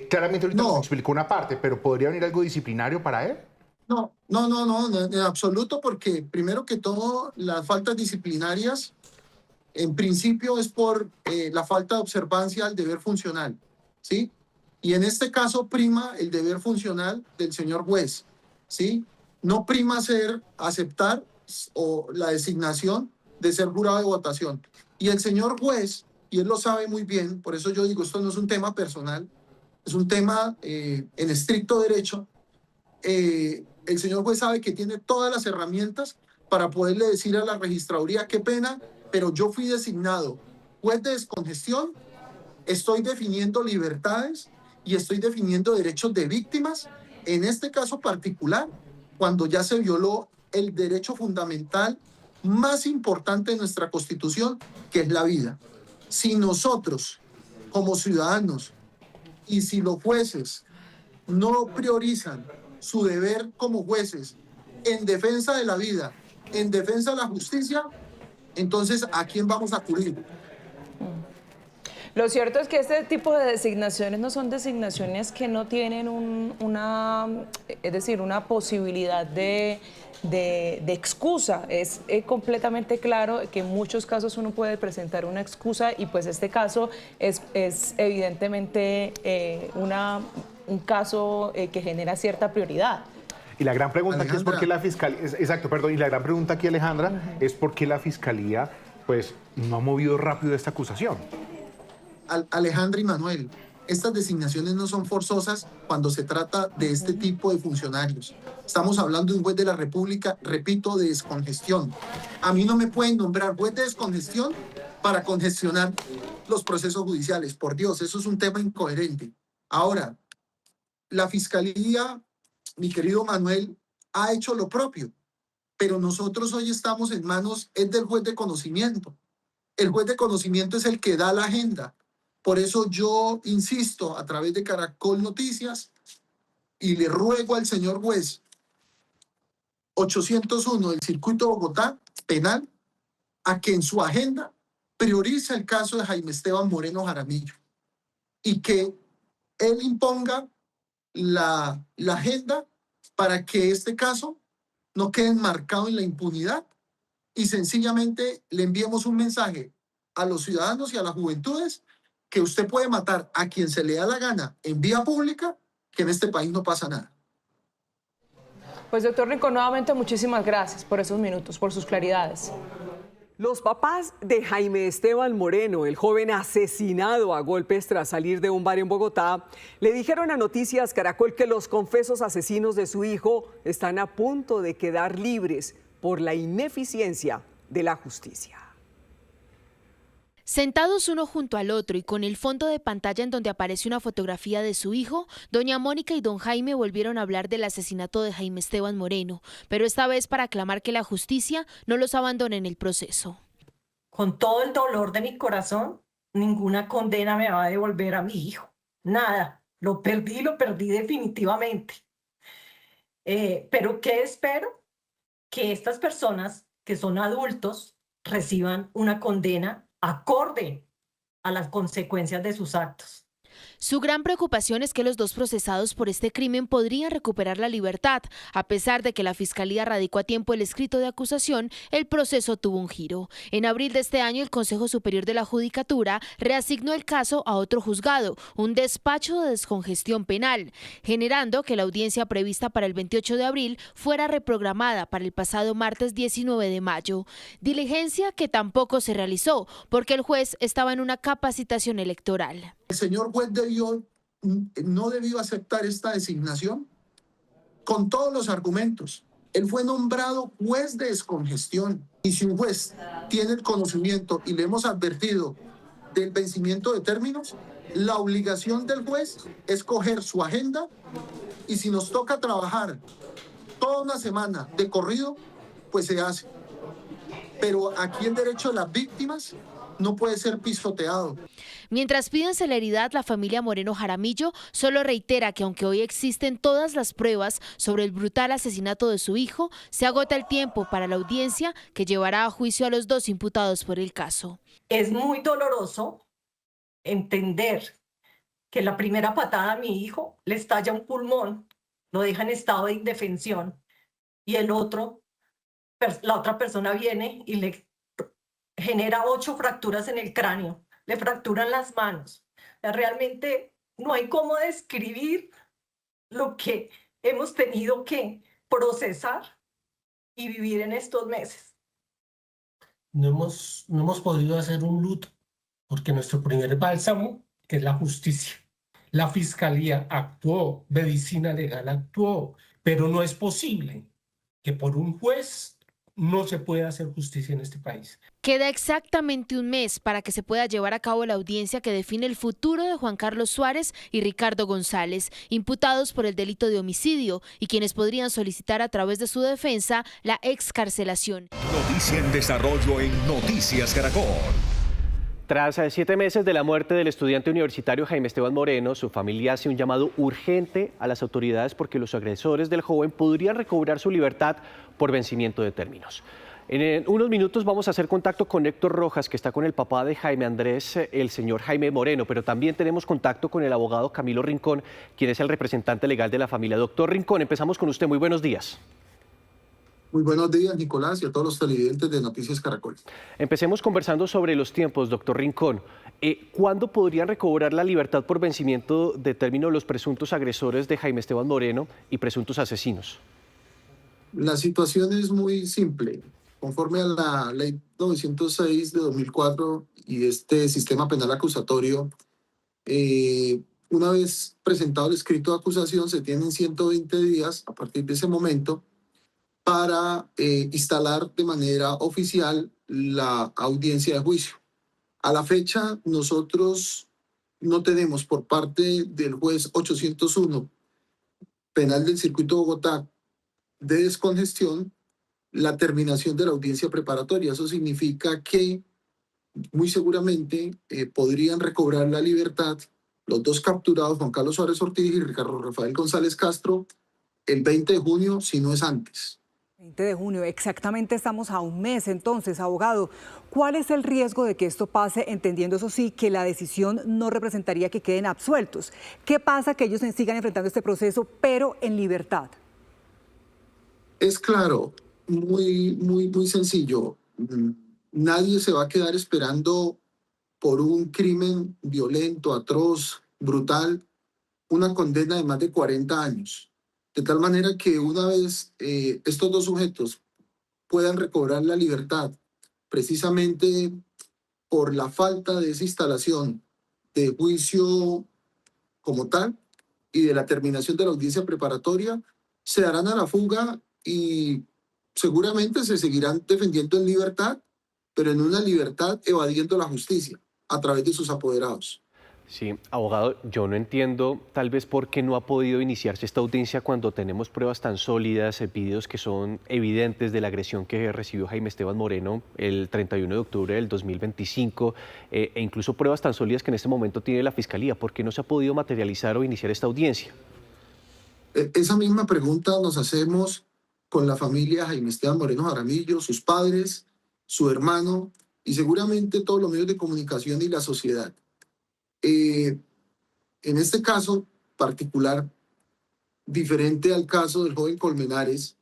Claramente ahorita nos explicó una parte, pero ¿podría venir algo disciplinario para él? No, en absoluto, porque primero que todo, las faltas disciplinarias, en principio es por la falta de observancia al deber funcional, ¿sí? Y en este caso prima el deber funcional del señor juez, ¿sí? No prima aceptar o la designación de ser jurado de votación. Y el señor juez, y él lo sabe muy bien, por eso yo digo, esto no es un tema personal, es un tema en estricto derecho. El señor juez sabe que tiene todas las herramientas para poderle decir a la registraduría, qué pena, pero yo fui designado juez de descongestión, estoy definiendo libertades y estoy definiendo derechos de víctimas, en este caso particular, cuando ya se violó el derecho fundamental más importante de nuestra Constitución, que es la vida. Si nosotros, como ciudadanos, y si los jueces no priorizan su deber como jueces en defensa de la vida, en defensa de la justicia, entonces, ¿a quién vamos a acudir? Lo cierto es que este tipo de designaciones no son designaciones que no tienen una posibilidad de excusa. Es completamente claro que en muchos casos uno puede presentar una excusa y pues este caso es evidentemente un caso que genera cierta prioridad. Y la gran pregunta aquí es por qué la fiscalía, y la gran pregunta aquí, Alejandra, es por qué la fiscalía pues no ha movido rápido esta acusación. Alejandra y Manuel, estas designaciones no son forzosas cuando se trata de este tipo de funcionarios. Estamos hablando de un juez de la República, repito, de descongestión. A mí no me pueden nombrar juez de descongestión para congestionar los procesos judiciales. Por Dios, eso es un tema incoherente. Ahora, la fiscalía, mi querido Manuel, ha hecho lo propio, pero nosotros hoy estamos en manos del juez de conocimiento. El juez de conocimiento es el que da la agenda. Por eso yo insisto a través de Caracol Noticias y le ruego al señor juez 801 del Circuito de Bogotá Penal a que en su agenda priorice el caso de Jaime Esteban Moreno Jaramillo y que él imponga la agenda para que este caso no quede enmarcado en la impunidad y sencillamente le enviemos un mensaje a los ciudadanos y a las juventudes que usted puede matar a quien se le da la gana en vía pública, que en este país no pasa nada. Pues doctor Rincón, nuevamente muchísimas gracias por esos minutos, por sus claridades. Los papás de Jaime Esteban Moreno, el joven asesinado a golpes tras salir de un bar en Bogotá, le dijeron a Noticias Caracol que los confesos asesinos de su hijo están a punto de quedar libres por la ineficiencia de la justicia. Sentados uno junto al otro y con el fondo de pantalla en donde aparece una fotografía de su hijo, doña Mónica y don Jaime volvieron a hablar del asesinato de Jaime Esteban Moreno, pero esta vez para aclamar que la justicia no los abandone en el proceso. Con todo el dolor de mi corazón, ninguna condena me va a devolver a mi hijo. Nada. Lo perdí definitivamente. Pero ¿qué espero? Que estas personas que son adultos reciban una condena acorde a las consecuencias de sus actos. Su gran preocupación es que los dos procesados por este crimen podrían recuperar la libertad. A pesar de que la Fiscalía radicó a tiempo el escrito de acusación, el proceso tuvo un giro. En abril de este año, el Consejo Superior de la Judicatura reasignó el caso a otro juzgado, un despacho de descongestión penal, generando que la audiencia prevista para el 28 de abril fuera reprogramada para el pasado martes 19 de mayo. Diligencia que tampoco se realizó, porque el juez estaba en una capacitación electoral. El señor juez no debió aceptar esta designación con todos los argumentos. Él fue nombrado juez de descongestión. Y si un juez tiene el conocimiento y le hemos advertido del vencimiento de términos, la obligación del juez es coger su agenda y si nos toca trabajar toda una semana de corrido, pues se hace. Pero aquí el derecho de las víctimas no puede ser pisoteado. Mientras piden celeridad, la familia Moreno Jaramillo solo reitera que aunque hoy existen todas las pruebas sobre el brutal asesinato de su hijo, se agota el tiempo para la audiencia que llevará a juicio a los dos imputados por el caso. Es muy doloroso entender que la primera patada a mi hijo le estalla un pulmón, lo deja en estado de indefensión y la otra persona viene y le genera 8 fracturas en el cráneo, le fracturan las manos. Realmente no hay cómo describir lo que hemos tenido que procesar y vivir en estos meses. No hemos podido hacer un luto porque nuestro primer bálsamo, que es la justicia. La Fiscalía actuó, Medicina Legal actuó, pero no es posible que por un juez no se puede hacer justicia en este país. Queda exactamente un mes para que se pueda llevar a cabo la audiencia que define el futuro de Juan Carlos Suárez y Ricardo González, imputados por el delito de homicidio y quienes podrían solicitar a través de su defensa la excarcelación. Noticia en desarrollo en Noticias Caracol. Tras 7 meses de la muerte del estudiante universitario Jaime Esteban Moreno, su familia hace un llamado urgente a las autoridades porque los agresores del joven podrían recobrar su libertad por vencimiento de términos. En unos minutos vamos a hacer contacto con Héctor Rojas, que está con el papá de Jaime Andrés, el señor Jaime Moreno, pero también tenemos contacto con el abogado Camilo Rincón, quien es el representante legal de la familia. Doctor Rincón, empezamos con usted. Muy buenos días. Muy buenos días, Nicolás, y a todos los televidentes de Noticias Caracol. Empecemos conversando sobre los tiempos, doctor Rincón. ¿Cuándo podrían recobrar la libertad por vencimiento de término los presuntos agresores de Jaime Esteban Moreno y presuntos asesinos? La situación es muy simple. Conforme a la Ley 906 de 2004 y este sistema penal acusatorio, una vez presentado el escrito de acusación, se tienen 120 días a partir de ese momento para instalar de manera oficial la audiencia de juicio. A la fecha, nosotros no tenemos por parte del juez 801 penal del Circuito de Bogotá de descongestión la terminación de la audiencia preparatoria. Eso significa que muy seguramente podrían recobrar la libertad los dos capturados, Juan Carlos Suárez Ortiz y Ricardo Rafael González Castro, el 20 de junio, si no es antes. 20 de junio, exactamente estamos a un mes. Entonces, abogado, ¿cuál es el riesgo de que esto pase, entendiendo eso sí, que la decisión no representaría que queden absueltos? ¿Qué pasa que ellos sigan enfrentando este proceso, pero en libertad? Es claro, muy sencillo. Nadie se va a quedar esperando por un crimen violento, atroz, brutal, una condena de más de 40 años. De tal manera que una vez estos dos sujetos puedan recobrar la libertad, precisamente por la falta de esa instalación de juicio como tal y de la terminación de la audiencia preparatoria, se darán a la fuga y seguramente se seguirán defendiendo en libertad, pero en una libertad evadiendo la justicia a través de sus apoderados. Sí, abogado, yo no entiendo tal vez por qué no ha podido iniciarse esta audiencia cuando tenemos pruebas tan sólidas, videos que son evidentes de la agresión que recibió Jaime Esteban Moreno el 31 de octubre del 2025 e incluso pruebas tan sólidas que en este momento tiene la Fiscalía. ¿Por qué no se ha podido materializar o iniciar esta audiencia? Esa misma pregunta nos hacemos con la familia Jaime Esteban Moreno Jaramillo, sus padres, su hermano y seguramente todos los medios de comunicación y la sociedad. En este caso particular, diferente al caso del joven Colmenares,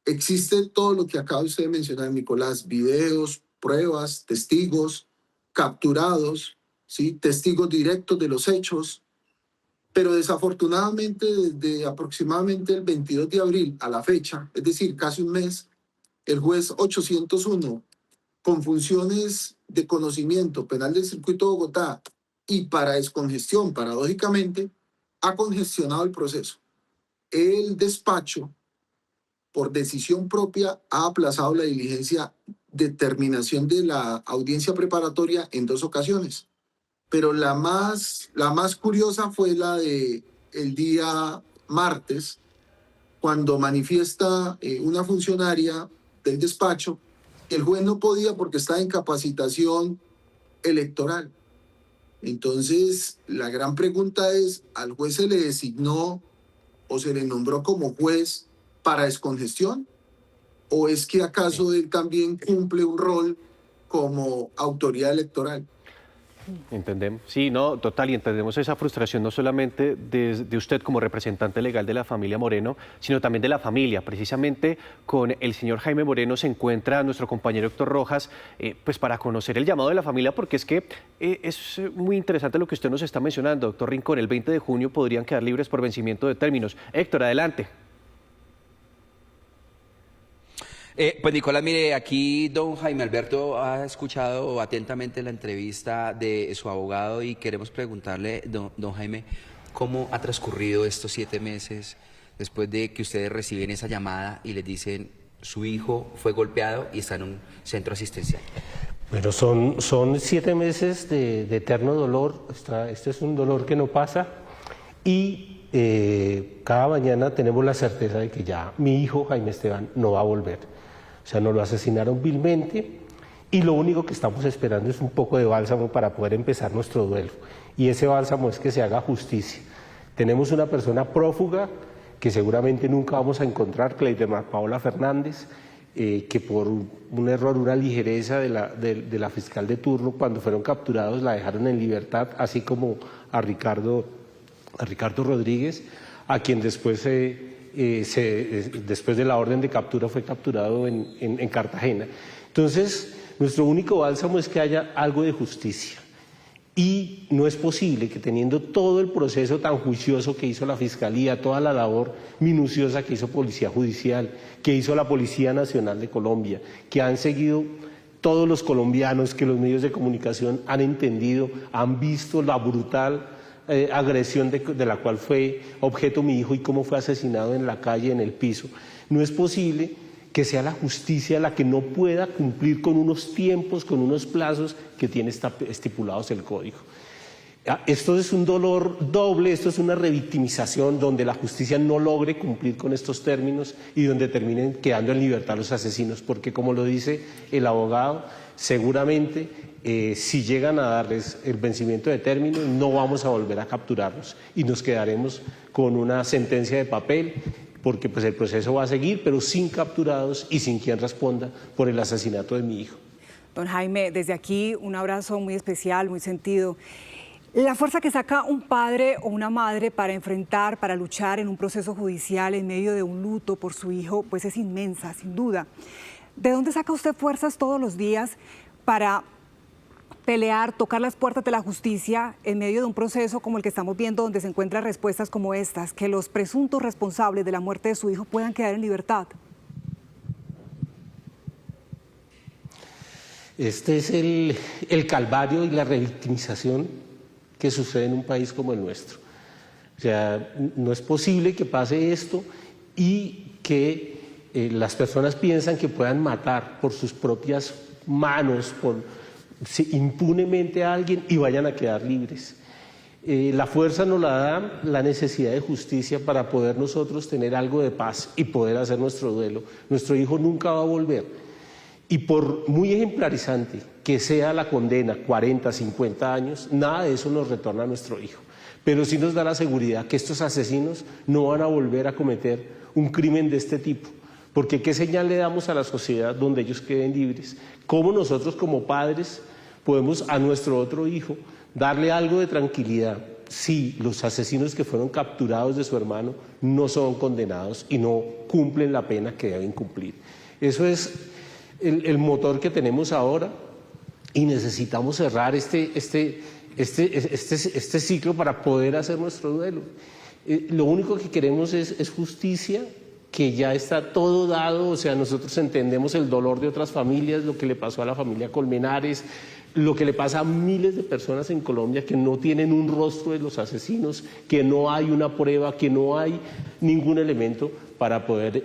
existe todo lo que acaba usted de mencionar, Nicolás: videos, pruebas, testigos capturados, ¿sí? Testigos directos de los hechos, pero desafortunadamente desde aproximadamente el 22 de abril a la fecha, es decir, casi un mes, el juez 801, con funciones de conocimiento penal del Circuito de Bogotá y para descongestión, paradójicamente, ha congestionado el proceso. El despacho, por decisión propia, ha aplazado la diligencia de terminación de la audiencia preparatoria en 2 ocasiones. Pero la más curiosa fue la de el día martes, cuando manifiesta una funcionaria del despacho que el juez no podía porque estaba en capacitación electoral. Entonces, la gran pregunta es, ¿al juez se le designó o se le nombró como juez para descongestión? ¿O es que acaso él también cumple un rol como autoridad electoral? Entendemos, sí, no, total, y entendemos esa frustración no solamente de usted como representante legal de la familia Moreno, sino también de la familia. Precisamente con el señor Jaime Moreno se encuentra nuestro compañero Héctor Rojas, pues para conocer el llamado de la familia, porque es que es muy interesante lo que usted nos está mencionando, doctor Rincón. El 20 de junio podrían quedar libres por vencimiento de términos. Héctor, adelante. Pues Nicolás, mire, aquí don Jaime Alberto ha escuchado atentamente la entrevista de su abogado y queremos preguntarle, don Jaime, ¿cómo ha transcurrido estos 7 meses después de que ustedes reciben esa llamada y les dicen su hijo fue golpeado y está en un centro asistencial? Bueno, son 7 meses de eterno dolor. Este es un dolor que no pasa y cada mañana tenemos la certeza de que ya mi hijo Jaime Esteban no va a volver. O sea, nos lo asesinaron vilmente y lo único que estamos esperando es un poco de bálsamo para poder empezar nuestro duelo. Y ese bálsamo es que se haga justicia. Tenemos una persona prófuga que seguramente nunca vamos a encontrar, Cleidemar Paola Fernández, que por un error, una ligereza de la fiscal de turno, cuando fueron capturados la dejaron en libertad, así como a Ricardo Rodríguez, a quien después después de la orden de captura fue capturado en Cartagena. Entonces, nuestro único bálsamo es que haya algo de justicia. Y no es posible que teniendo todo el proceso tan juicioso que hizo la Fiscalía, toda la labor minuciosa que hizo Policía Judicial, que hizo la Policía Nacional de Colombia, que han seguido todos los colombianos, que los medios de comunicación han entendido, han visto la brutal agresión de la cual fue objeto mi hijo y cómo fue asesinado en la calle, en el piso. No es posible que sea la justicia la que no pueda cumplir con unos tiempos, con unos plazos que tiene estipulados el Código. Esto es un dolor doble, esto es una revictimización donde la justicia no logre cumplir con estos términos y donde terminen quedando en libertad los asesinos, porque como lo dice el abogado, seguramente si llegan a darles el vencimiento de término no vamos a volver a capturarlos y nos quedaremos con una sentencia de papel porque pues el proceso va a seguir, pero sin capturados y sin quien responda por el asesinato de mi hijo. Don Jaime, desde aquí un abrazo muy especial, muy sentido. La fuerza que saca un padre o una madre para enfrentar, para luchar en un proceso judicial en medio de un luto por su hijo, pues es inmensa, sin duda. ¿De dónde saca usted fuerzas todos los días para pelear, tocar las puertas de la justicia en medio de un proceso como el que estamos viendo, donde se encuentran respuestas como estas, que los presuntos responsables de la muerte de su hijo puedan quedar en libertad? Este es el calvario y la revictimización que sucede en un país como el nuestro. O sea, no es posible que pase esto y que las personas piensan que puedan matar por sus propias manos, impunemente a alguien y vayan a quedar libres. La fuerza nos la da la necesidad de justicia para poder nosotros tener algo de paz y poder hacer nuestro duelo. Nuestro hijo nunca va a volver. Y por muy ejemplarizante que sea la condena, 40, 50 años, nada de eso nos retorna a nuestro hijo. Pero sí nos da la seguridad que estos asesinos no van a volver a cometer un crimen de este tipo. Porque ¿qué señal le damos a la sociedad donde ellos queden libres? ¿Cómo nosotros como padres podemos a nuestro otro hijo darle algo de tranquilidad si los asesinos que fueron capturados de su hermano no son condenados y no cumplen la pena que deben cumplir? Eso es el motor que tenemos ahora y necesitamos cerrar este ciclo para poder hacer nuestro duelo. Lo único que queremos es justicia, que ya está todo dado. O sea, nosotros entendemos el dolor de otras familias, lo que le pasó a la familia Colmenares, lo que le pasa a miles de personas en Colombia que no tienen un rostro de los asesinos, que no hay una prueba, que no hay ningún elemento para poder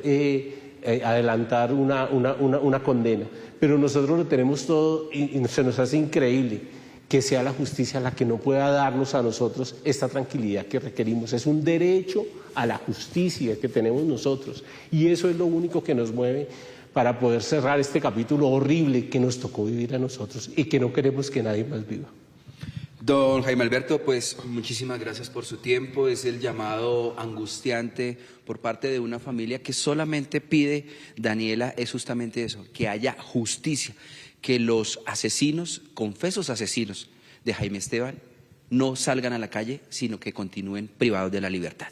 adelantar una condena. Pero nosotros lo tenemos todo y se nos hace increíble que sea la justicia la que no pueda darnos a nosotros esta tranquilidad que requerimos. Es un derecho a la justicia que tenemos nosotros y eso es lo único que nos mueve para poder cerrar este capítulo horrible que nos tocó vivir a nosotros y que no queremos que nadie más viva. Don Jaime Alberto, pues muchísimas gracias por su tiempo. Es el llamado angustiante por parte de una familia que solamente pide, Daniela, es justamente eso, que haya justicia, que los asesinos, confesos asesinos de Jaime Esteban, no salgan a la calle, sino que continúen privados de la libertad.